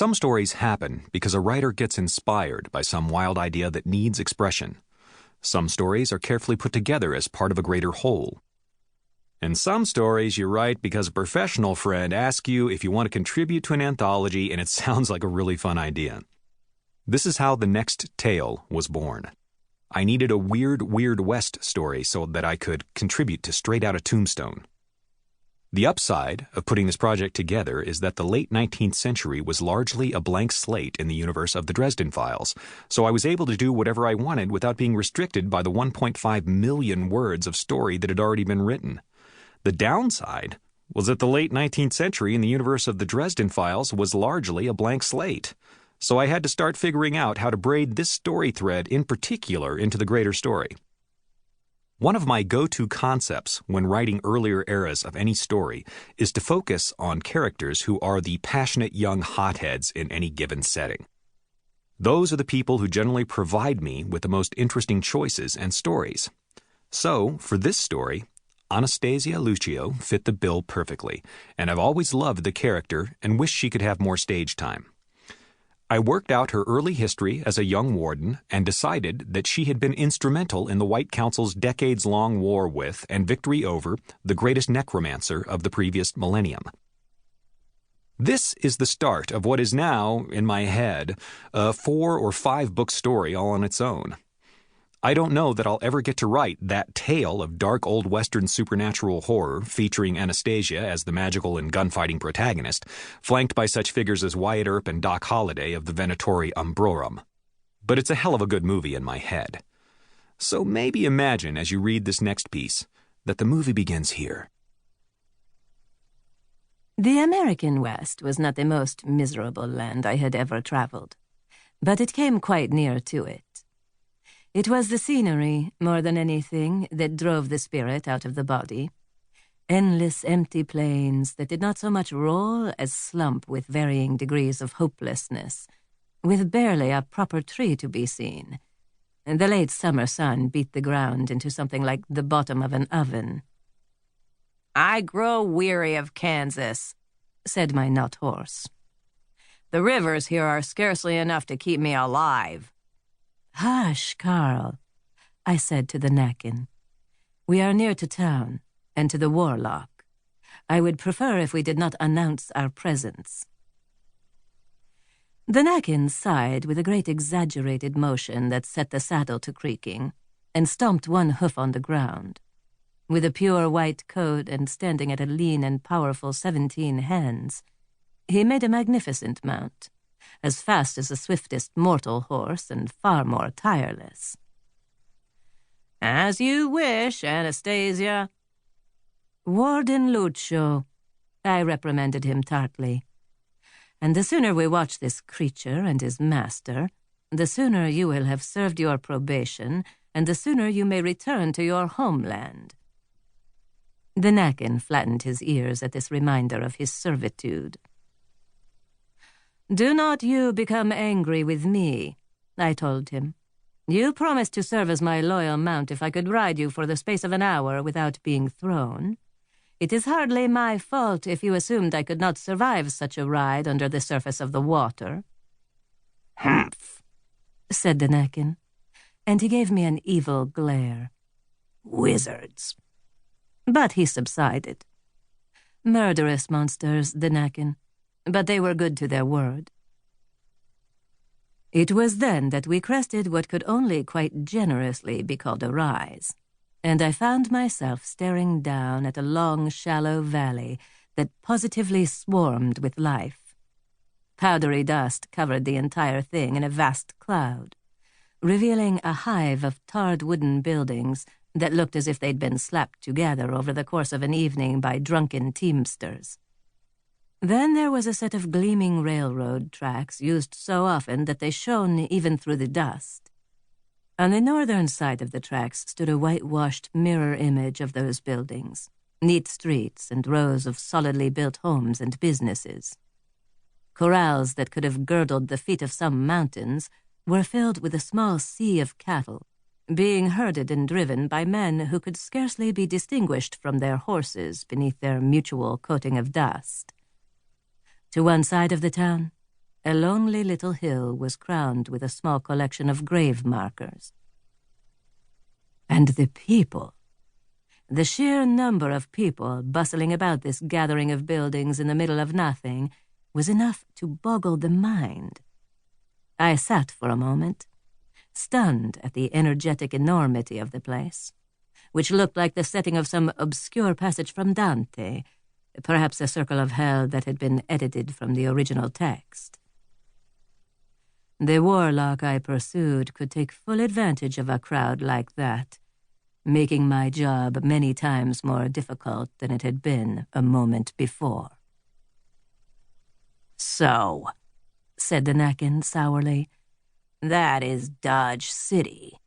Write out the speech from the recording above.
Some stories happen because a writer gets inspired by some wild idea that needs expression. Some stories are carefully put together as part of a greater whole. And some stories you write because a professional friend asks you if you want to contribute to an anthology and it sounds like a really fun idea. This is how the next tale was born. I needed a Weird West story so that I could contribute to Straight Outta Tombstone. The upside of putting this project together is that the late 19th century was largely a blank slate in the universe of the Dresden Files, so I was able to do whatever I wanted without being restricted by the 1.5 million words of story that had already been written. The downside was that the late 19th century in the universe of the Dresden Files was largely a blank slate, so I had to start figuring out how to braid this story thread in particular into the greater story. One of my go-to concepts when writing earlier eras of any story is to focus on characters who are the passionate young hotheads in any given setting. Those are the people who generally provide me with the most interesting choices and stories. So, for this story, Anastasia Lucio fit the bill perfectly, and I've always loved the character and wished she could have more stage time. I worked out her early history as a young warden and decided that she had been instrumental in the White Council's decades-long war with and victory over the greatest necromancer of the previous millennium. This is the start of what is now, in my head, a 4 or 5 book story all on its own. I don't know that I'll ever get to write that tale of dark old Western supernatural horror featuring Anastasia as the magical and gunfighting protagonist, flanked by such figures as Wyatt Earp and Doc Holliday of the Venatori Umbrorum. But it's a hell of a good movie in my head. So maybe imagine as you read this next piece that the movie begins here. The American West was not the most miserable land I had ever traveled, but it came quite near to it. It was the scenery, more than anything, that drove the spirit out of the body. Endless empty plains that did not so much roll as slump with varying degrees of hopelessness, with barely a proper tree to be seen. The late summer sun beat the ground into something like the bottom of an oven. "I grow weary of Kansas," said my nut horse. "The rivers here are scarcely enough to keep me alive." "Hush, Carl," I said to the Nakin. "We are near to town, and to the Warlock. I would prefer if we did not announce our presence." The Nakin sighed with a great exaggerated motion that set the saddle to creaking, and stomped one hoof on the ground. With a pure white coat and standing at a lean and powerful 17 hands, he made a magnificent mount, as fast as the swiftest mortal horse and far more tireless. "As you wish, Anastasia." "Warden Lucio," I reprimanded him tartly. "And the sooner we watch this creature and his master, the sooner you will have served your probation, and the sooner you may return to your homeland." The Nakin flattened his ears at this reminder of his servitude. "Do not you become angry with me," I told him. "You promised to serve as my loyal mount if I could ride you for the space of an hour without being thrown. It is hardly my fault if you assumed I could not survive such a ride under the surface of the water." "Humph," said the Nakin, and he gave me an evil glare. "Wizards." But he subsided. Murderous monsters, the Nakin, but they were good to their word. It was then that we crested what could only quite generously be called a rise, and I found myself staring down at a long, shallow valley that positively swarmed with life. Powdery dust covered the entire thing in a vast cloud, revealing a hive of tarred wooden buildings that looked as if they'd been slapped together over the course of an evening by drunken teamsters. Then there was a set of gleaming railroad tracks used so often that they shone even through the dust. On the northern side of the tracks stood a whitewashed mirror image of those buildings, neat streets and rows of solidly built homes and businesses. Corrals that could have girdled the feet of some mountains were filled with a small sea of cattle, being herded and driven by men who could scarcely be distinguished from their horses beneath their mutual coating of dust. To one side of the town, A lonely little hill was crowned with a small collection of grave markers. And the people. The sheer number of people bustling about this gathering of buildings in the middle of nothing was enough to boggle the mind. I sat for a moment, stunned at the energetic enormity of the place, which looked like the setting of some obscure passage from Dante, perhaps a circle of hell that had been edited from the original text. The warlock I pursued could take full advantage of a crowd like that, making my job many times more difficult than it had been a moment before. "So," said the Nakin sourly, "that is Dodge City."